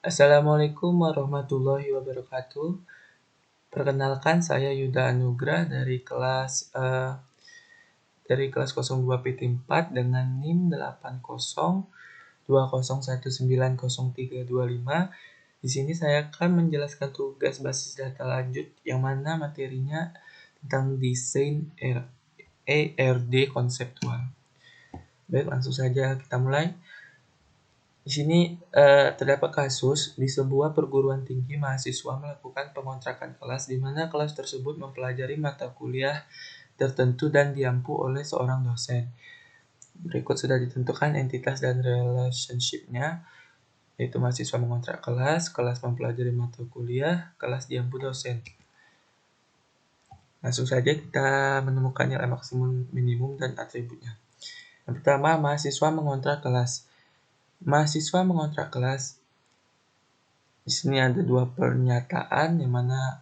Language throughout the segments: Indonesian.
Assalamualaikum warahmatullahi wabarakatuh. Perkenalkan, saya Yuda Anugrah dari kelas 02 PT4 dengan NIM 8020190325. Di sini saya akan menjelaskan tugas basis data lanjut yang mana materinya tentang desain ERD konseptual. Baik, langsung saja kita mulai. Di sini terdapat kasus di sebuah perguruan tinggi mahasiswa melakukan pengontrakan kelas di mana kelas tersebut mempelajari mata kuliah tertentu dan diampu oleh seorang dosen. Berikut sudah ditentukan entitas dan relationship-nya, yaitu mahasiswa mengontrak kelas, kelas mempelajari mata kuliah, kelas diampu dosen. Langsung saja kita menemukan nilai maksimum, minimum, dan atributnya. Yang pertama, mahasiswa mengontrak kelas. Mahasiswa mengontrak kelas. Di sini ada dua pernyataan yang mana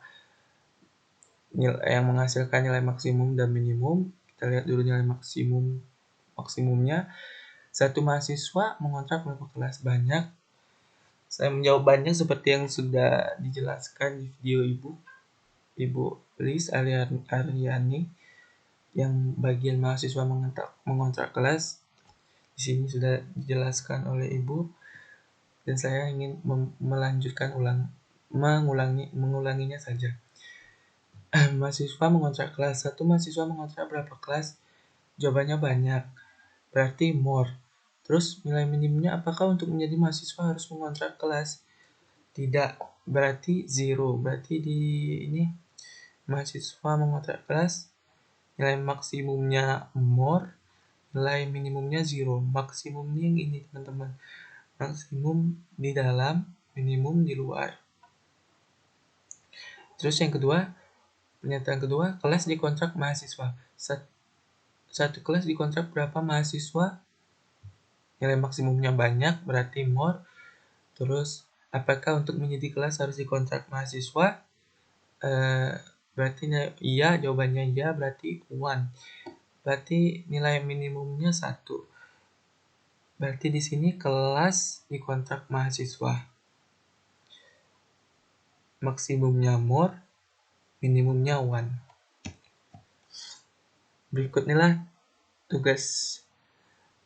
yang menghasilkan nilai maksimum dan minimum. Kita lihat dulu nilai maksimumnya. Satu mahasiswa mengontrak berapa kelas? Banyak. Saya menjawab banyak seperti yang sudah dijelaskan di video Ibu Liz Aryani yang bagian mahasiswa mengontrak kelas. Di sini sudah dijelaskan oleh Ibu. Dan saya ingin melanjutkan mengulanginya saja. Mahasiswa mengontrak kelas. Satu mahasiswa mengontrak berapa kelas? Jawabannya banyak. Berarti more. Terus nilai minimumnya apakah untuk menjadi mahasiswa harus mengontrak kelas? Tidak. Berarti zero. Berarti di ini mahasiswa mengontrak kelas. Nilai maksimumnya more. Nilai minimumnya zero. Maksimumnya yang ini teman-teman. Maksimum di dalam, minimum di luar. Terus yang kedua, pernyataan kedua, kelas dikontrak mahasiswa. Satu kelas dikontrak berapa mahasiswa? Nilai maksimumnya banyak, berarti more. Terus, apakah untuk menjadi kelas harus dikontrak mahasiswa? Berarti iya, jawabannya iya, berarti 1. Berarti nilai minimumnya 1. Berarti di sini kelas dikontrak mahasiswa. Maksimumnya more, minimumnya 1. Berikutnya lah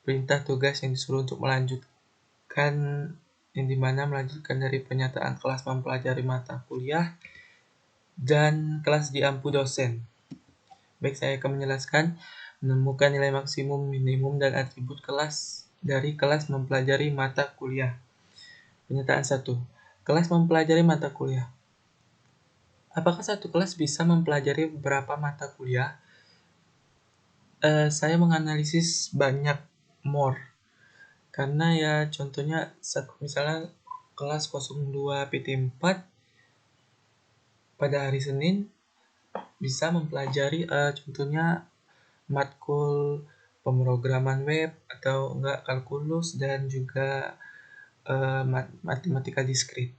perintah tugas yang disuruh untuk melanjutkan, yang dimana melanjutkan dari pernyataan kelas mempelajari mata kuliah dan kelas diampu dosen. Baik, saya akan menjelaskan menemukan nilai maksimum, minimum, dan atribut kelas dari kelas mempelajari mata kuliah. Pernyataan 1. Kelas mempelajari mata kuliah. Apakah satu kelas bisa mempelajari beberapa mata kuliah? Saya menganalisis banyak more. Karena ya contohnya misalnya kelas 02 PT4 pada hari Senin bisa mempelajari contohnya matkul pemrograman web atau enggak kalkulus dan juga matematika diskrit.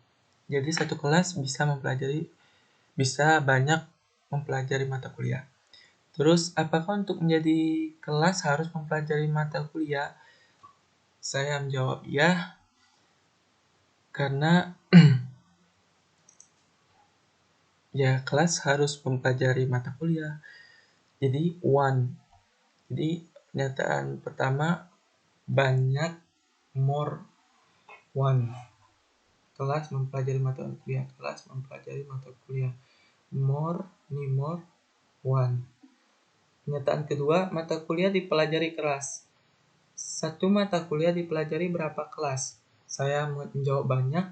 Jadi satu kelas bisa banyak mempelajari mata kuliah. Terus apakah untuk menjadi kelas harus mempelajari mata kuliah? Saya menjawab ya, karena ya kelas harus mempelajari mata kuliah. Jadi 1. Jadi pernyataan pertama banyak, more 1. Kelas mempelajari mata kuliah. Kelas mempelajari mata kuliah. More 1. Pernyataan kedua, mata kuliah dipelajari kelas. Satu mata kuliah dipelajari berapa kelas? Saya menjawab banyak.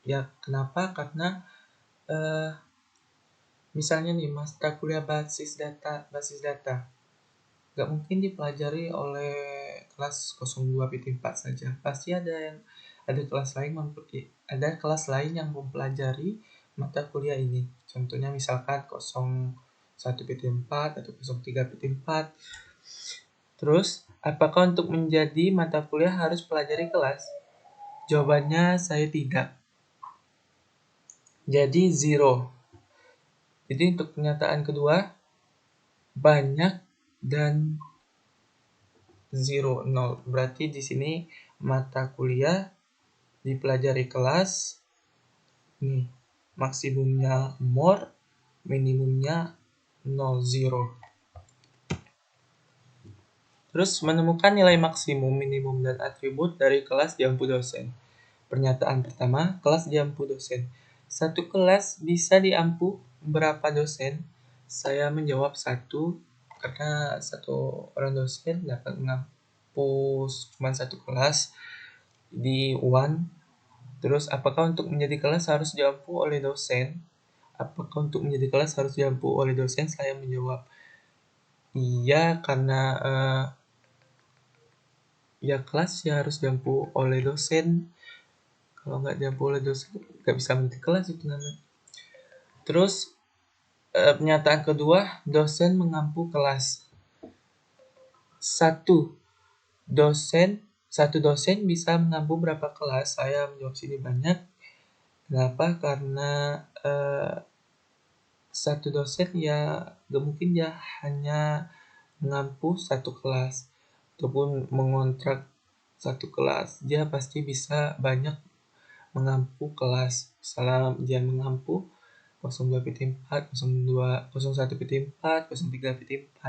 Ya, kenapa? Karena misalnya nih, mata kuliah basis data nggak mungkin dipelajari oleh kelas 02 PT4 saja. Pasti ada kelas lain yang mempelajari mata kuliah ini. Contohnya misalkan 01 PT4 atau 03 PT4. Terus, apakah untuk menjadi mata kuliah harus pelajari kelas? Jawabannya saya tidak. Jadi 0. Jadi untuk pernyataan kedua, banyak dan 0. Berarti di sini mata kuliah dipelajari kelas. Nih, maksimumnya more, minimumnya 0, 0. Terus menemukan nilai maksimum, minimum, dan atribut dari kelas diampu dosen. Pernyataan pertama, kelas diampu dosen. Satu kelas bisa diampu berapa dosen? Saya menjawab 1, karena satu orang dosen dapat mengampu cuma satu kelas di UAN. Terus, apakah untuk menjadi kelas harus diampu oleh dosen? Apakah untuk menjadi kelas harus diampu oleh dosen? Saya menjawab iya, karena ya kelas ya harus diampu oleh dosen. Kalau nggak diampu oleh dosen, nggak bisa menjadi kelas itu namanya. Terus pernyataan kedua, dosen mengampu kelas. Satu dosen bisa mengampu berapa kelas? Saya menjawab sini banyak. Kenapa? Karena satu dosen ya gak mungkin ya hanya mengampu satu kelas ataupun mengontrak satu kelas. Dia pasti bisa banyak mengampu kelas. Misalnya dia mengampu 02PT4, 02, 01PT4, 03PT4.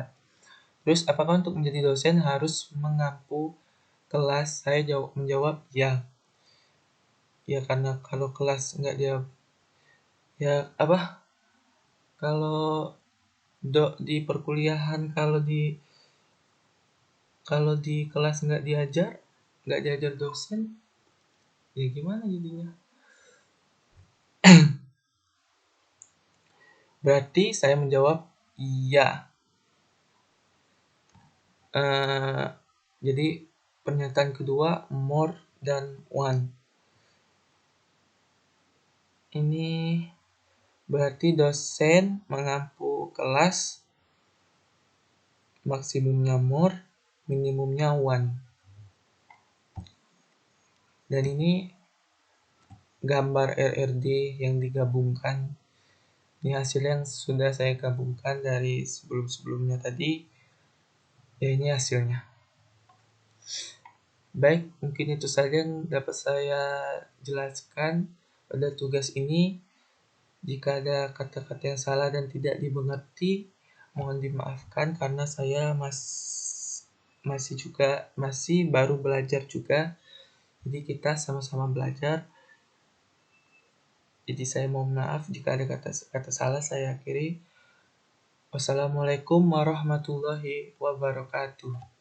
Terus apakah untuk menjadi dosen harus mengampu kelas? Saya menjawab ya. Ya, karena kalau kelas nggak dia ya apa? Kalau di perkuliahan kalau di kelas nggak diajar dosen, ya gimana jadinya? Berarti saya menjawab iya. Jadi pernyataan kedua more dan one. Ini berarti dosen mengampu kelas maksimumnya more, minimumnya one. Dan ini gambar RRD yang digabungkan. Ini hasil yang sudah saya gabungkan dari sebelum-sebelumnya tadi. Ya, ini hasilnya. Baik, mungkin itu saja yang dapat saya jelaskan pada tugas ini. Jika ada kata-kata yang salah dan tidak dimengerti, mohon dimaafkan karena saya masih baru belajar juga. Jadi kita sama-sama belajar. Jadi saya mohon maaf jika ada kata salah. Saya akhiri. Wassalamualaikum warahmatullahi wabarakatuh.